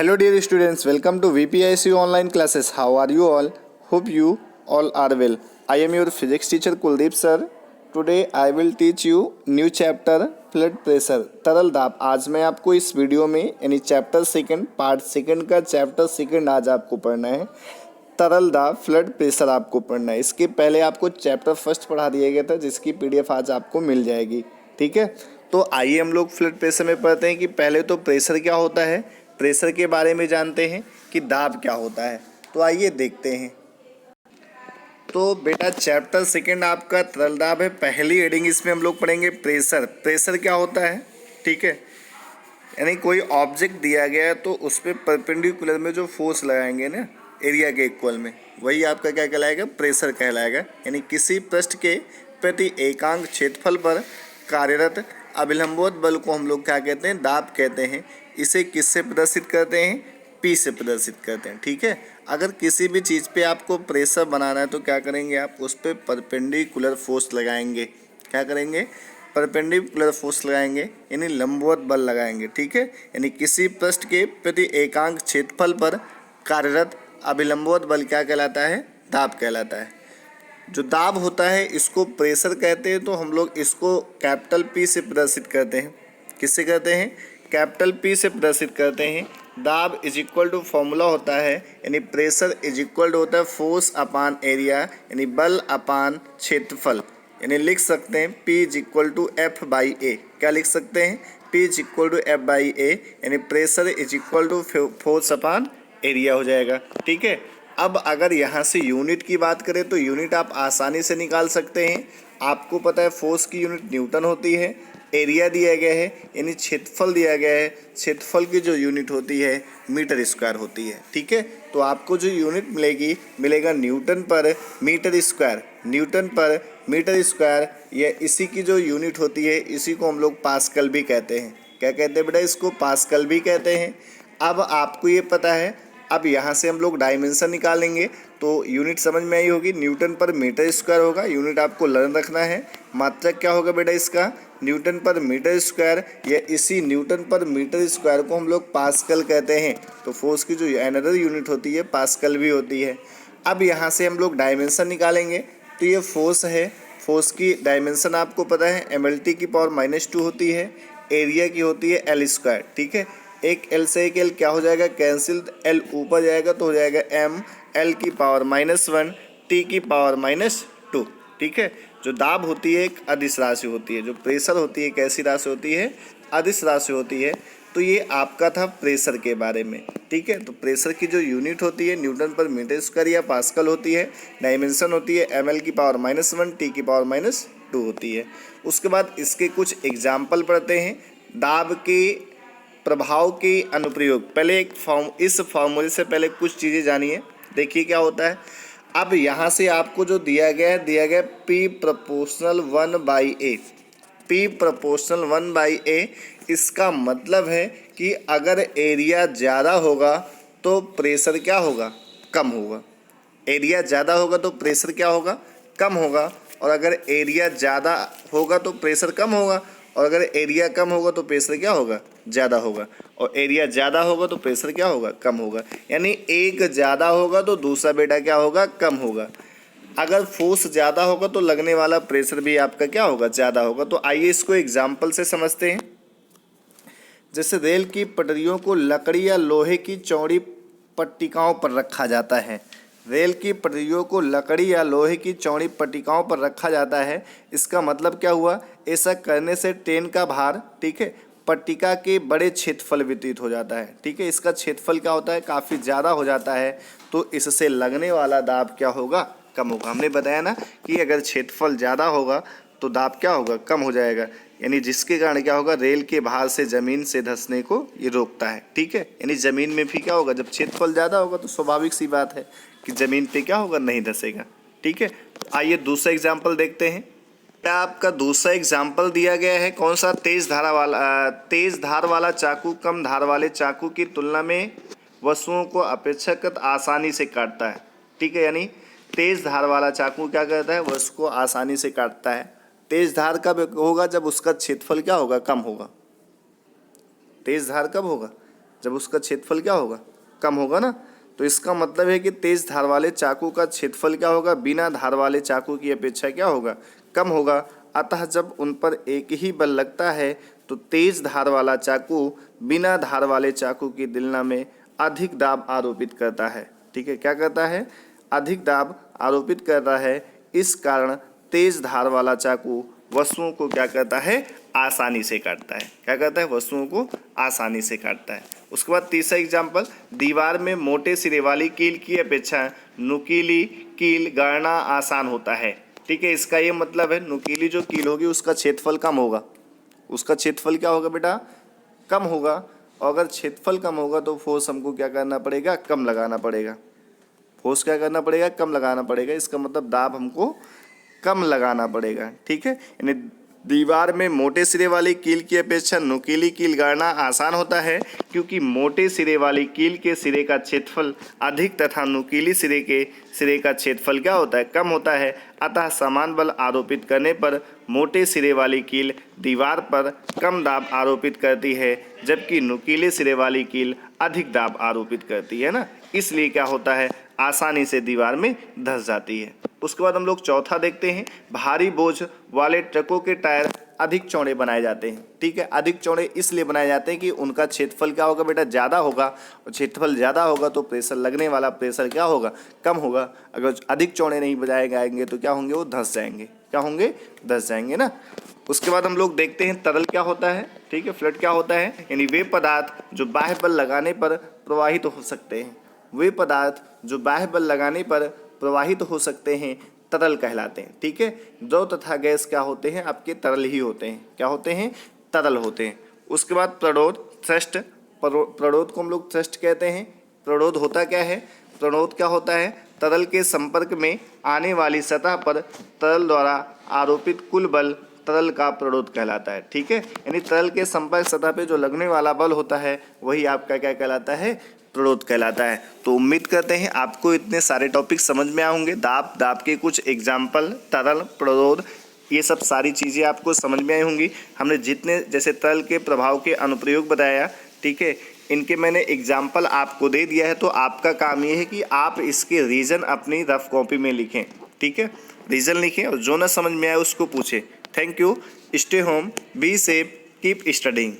Hello dear students, welcome to VPIC online classes. How are you all? Hope you all are well. I am your physics teacher Kuldeep sir. Today I will teach you new chapter flood pressure तरल दाब। आज मैं आपको इस video में यानी chapter second part second का chapter second आज आपको पढ़ना है। तरल दाब फ्लड प्रेशर आपको पढ़ना है। इसके पहले आपको चैप्टर फर्स्ट पढ़ा दिया गया था जिसकी PDF आज आपको मिल जाएगी। ठीक है, तो आइए हम लोग फ्लड प्रेशर में पढ़ते हैं कि पहले तो प्रेशर क्या होता है, प्रेशर के बारे में जानते हैं कि दाब क्या होता है। तो आइए देखते हैं। तो बेटा चैप्टर सेकंड आपका तरल दाब है। पहली हेडिंग इसमें हम लोग पढ़ेंगे प्रेशर। प्रेशर क्या होता है, ठीक है, यानी कोई ऑब्जेक्ट दिया गया है तो उस पर परपेंडिकुलर में जो फोर्स लगाएंगे ना एरिया के इक्वल में, वही आपका क्या कहलाएगा, प्रेशर कहलाएगा। यानी किसी पृष्ठ के प्रति एकांक क्षेत्रफल पर कार्यरत अभिलंबोत बल को हम लोग क्या कहते हैं, दाब कहते हैं। इसे किससे प्रदर्शित करते हैं, P से प्रदर्शित करते हैं। ठीक है, अगर किसी भी चीज़ पे आपको प्रेशर बनाना है तो क्या करेंगे, आप उस पर परपेंडिकुलर फोर्स लगाएंगे। क्या करेंगे, परपेंडिकुलर फोर्स लगाएंगे यानी लंबवत बल लगाएंगे। ठीक है, यानी किसी पृष्ठ के प्रति एकांक क्षेत्रफल पर कार्यरत अभिलंबवत बल क्या कहलाता है, दाब कहलाता है। जो दाब होता है इसको प्रेशर कहते हैं, तो हम लोग इसको कैपिटल P से प्रदर्शित करते हैं। किससे करते हैं, कैपिटल P से प्रदर्शित करते हैं। दाब इज इक्वल टू फॉर्मूला होता है यानी प्रेशर इज इक्वल टू होता है फोर्स अपान एरिया यानी बल अपान क्षेत्रफल। यानी लिख सकते हैं P is equal to F by A. क्या लिख सकते हैं, P is equal to F by A यानी pressure is equal to force upon area हो जाएगा। ठीक है, अब अगर यहाँ से यूनिट की बात करें तो यूनिट आप आसानी से निकाल सकते हैं। आपको पता है फोर्स की यूनिट न्यूटन होती है, एरिया दिया गया है यानी क्षेत्रफल दिया गया है, क्षेत्रफल की जो यूनिट होती है मीटर स्क्वायर होती है। ठीक है, तो आपको जो यूनिट मिलेगा न्यूटन पर मीटर स्क्वायर, न्यूटन पर मीटर स्क्वायर। या इसी की जो यूनिट होती है इसी को हम लोग पास्कल भी कहते हैं। क्या कहते हैं बेटा, इसको पास्कल भी कहते हैं। अब आपको ये पता है, अब यहाँ से हम लोग डायमेंशन निकालेंगे तो यूनिट समझ में आई होगी, न्यूटन पर मीटर स्क्वायर होगा। यूनिट आपको लर्न रखना है। मात्रक क्या होगा बेटा इसका, न्यूटन पर मीटर स्क्वायर। या इसी न्यूटन पर मीटर स्क्वायर को हम लोग पास्कल कहते हैं। तो फोर्स की जो अनदर यूनिट होती है पास्कल भी होती है। अब यहाँ से हम लोग डायमेंशन निकालेंगे तो ये फोर्स है, फोर्स की डायमेंशन आपको पता है MLT की पावर -2 होती है, एरिया की होती है L स्क्वायर। ठीक है, एक L से एक L क्या हो जाएगा, कैंसिल, L ऊपर जाएगा तो हो जाएगा M L की पावर -1 T की पावर -2। ठीक है, जो दाब होती है एक अदिश राशि होती है, जो प्रेशर होती है कैसी राशि होती है, अदिश राशि होती है। तो ये आपका था प्रेशर के बारे में। ठीक है, तो प्रेशर की जो यूनिट होती है न्यूटन पर मीटर स्क्वायर या पास्कल होती है, डायमेंशन होती है ML की पावर -1 T की पावर -2 होती है। उसके बाद इसके कुछ एग्जाम्पल पढ़ते हैं। दाब के प्रभाव के अनुप्रयोग, पहले इस फॉर्मूले से पहले कुछ चीज़ें जानिए। देखिए क्या होता है। अब यहाँ से आपको जो दिया गया P proportional 1/a, P proportional 1/a। इसका मतलब है कि अगर एरिया ज़्यादा होगा तो प्रेशर क्या होगा, कम होगा। एरिया ज़्यादा होगा तो प्रेशर क्या होगा, कम होगा। और अगर एरिया ज़्यादा होगा तो प्रेशर कम होगा, और अगर एरिया कम होगा तो प्रेशर क्या होगा, ज़्यादा होगा। और एरिया ज़्यादा होगा तो प्रेशर क्या होगा, कम होगा। यानी एक ज़्यादा होगा तो दूसरा बेटा क्या होगा, कम होगा। अगर फोर्स ज़्यादा होगा तो लगने वाला प्रेशर भी आपका क्या होगा, ज़्यादा होगा। तो आइए इसको एग्जाम्पल से समझते हैं। जैसे रेल की पटरियों को लकड़ी या लोहे की चौड़ी पट्टिकाओं पर रखा जाता है। रेल की पटरियों को लकड़ी या लोहे की चौड़ी पट्टिकाओं पर रखा जाता है। इसका मतलब क्या हुआ, ऐसा करने से ट्रेन का भार, ठीक है, पट्टिका के बड़े क्षेत्रफल व्यतीत हो जाता है। ठीक है, इसका क्षेत्रफल क्या होता है, काफ़ी ज़्यादा हो जाता है। तो इससे लगने वाला दाब क्या होगा, कम होगा। हमने बताया ना कि अगर क्षेत्रफल ज़्यादा होगा तो दाब क्या होगा, कम हो जाएगा। यानी जिसके कारण क्या होगा, रेल के भार से ज़मीन से धंसने को ये रोकता है। ठीक है, यानी ज़मीन में भी क्या होगा, जब क्षेत्रफल ज़्यादा होगा तो स्वाभाविक सी बात है कि ज़मीन पे क्या होगा, नहीं धंसेगा। ठीक है, आइए दूसरा एग्जाम्पल देखते हैं। आपका दूसरा एग्जाम्पल दिया गया है कौन सा, तेज़ धार वाला चाकू कम धार वाले चाकू की तुलना में वस्तुओं को अपेक्षाकृत आसानी से काटता है। ठीक है, यानी तेज़ धार वाला चाकू क्या करता है, वस्तु को आसानी से काटता है। तेज धार कब होगा, जब उसका क्षेत्रफल क्या होगा, कम होगा। तेज धार कब होगा, जब उसका क्षेत्रफल क्या होगा, कम होगा ना। तो इसका मतलब है कि तेज धार वाले चाकू का क्षेत्रफल क्या होगा, बिना धार वाले चाकू की अपेक्षा क्या होगा, कम होगा। अतः जब उन पर एक ही बल लगता है तो तेज धार वाला चाकू बिना धार वाले चाकू की तुलना में अधिक दाब आरोपित करता है। ठीक है, क्या करता है, अधिक दाब आरोपित करता है। इस कारण तेज धार वाला चाकू वस्तुओं को क्या करता है, आसानी से काटता है। क्या करता है, वस्तुओं को आसानी से काटता है। उसके बाद तीसरा एग्जाम्पल, दीवार में मोटे सिरे वाली कील की अपेक्षा नुकीली कील गाड़ना आसान होता है। ठीक है, इसका ये मतलब है नुकीली जो कील होगी उसका क्षेत्रफल कम होगा, उसका क्षेत्रफल क्या होगा बेटा, कम होगा। और अगर क्षेत्रफल कम होगा तो फोर्स हमको क्या करना पड़ेगा, कम लगाना पड़ेगा। फोर्स क्या करना पड़ेगा, कम लगाना पड़ेगा। इसका मतलब दाब हमको कम लगाना पड़ेगा। ठीक है, यानी दीवार में मोटे सिरे वाली कील की अपेक्षा नुकीली कील गाड़ना आसान होता है क्योंकि मोटे सिरे वाली कील के सिरे का क्षेत्रफल अधिक तथा नुकीली सिरे के सिरे का क्षेत्रफल क्या होता है, कम होता है। अतः समान बल आरोपित करने पर मोटे सिरे वाली कील दीवार पर कम दाब आरोपित करती है जबकि नुकीले सिरे वाली कील अधिक दाब आरोपित करती है ना। इसलिए क्या होता है, आसानी से दीवार में धंस जाती है। उसके बाद हम लोग चौथा देखते हैं, भारी बोझ वाले ट्रकों के टायर अधिक चौड़े बनाए जाते हैं। ठीक है, अधिक चौड़े इसलिए बनाए जाते हैं कि उनका क्षेत्रफल क्या होगा बेटा, ज़्यादा होगा। और क्षेत्रफल ज़्यादा होगा तो प्रेशर लगने वाला प्रेशर क्या होगा, कम होगा। अगर अधिक चौड़े नहीं बनाए जाएंगे तो क्या होंगे, वो धंस जाएंगे। क्या होंगे, धंस जाएंगे ना। उसके बाद हम लोग देखते हैं तरल क्या होता है। ठीक है, फ्लड क्या होता है, यानी वे पदार्थ जो बाह्य बल लगाने पर प्रवाहित हो सकते हैं। वे पदार्थ जो बाह्य बल लगाने पर प्रवाहित हो सकते हैं तरल कहलाते हैं। ठीक है, द्रव तथा गैस क्या होते हैं, आपके तरल ही होते हैं। क्या होते हैं, तरल होते हैं। उसके बाद प्रणोद, थ्रस्ट। प्रणोद को हम लोग थ्रस्ट कहते हैं। प्रणोद होता क्या है, प्रणोद क्या होता है, तरल के संपर्क में आने वाली सतह पर तरल द्वारा आरोपित कुल बल तरल का प्रणोद कहलाता है। ठीक है, यानी तरल के संपर्क सतह पे जो लगने वाला बल होता है वही आपका क्या कहलाता है, प्रणोद कहलाता है। तो उम्मीद करते हैं आपको इतने सारे टॉपिक समझ में आए होंगे। दाब के कुछ एग्जाम्पल, तरल, प्रणोद, ये सब सारी चीज़ें आपको समझ में आई होंगी। हमने जितने जैसे तरल के प्रभाव के अनुप्रयोग बताया, ठीक है, इनके मैंने एग्जाम्पल आपको दे दिया है। तो आपका काम ये है कि आप इसके रीज़न अपनी रफ कॉपी में लिखें। ठीक है, रीज़न लिखें और जो ना समझ में आए उसको पूछें। Thank you, stay home, be safe, keep studying.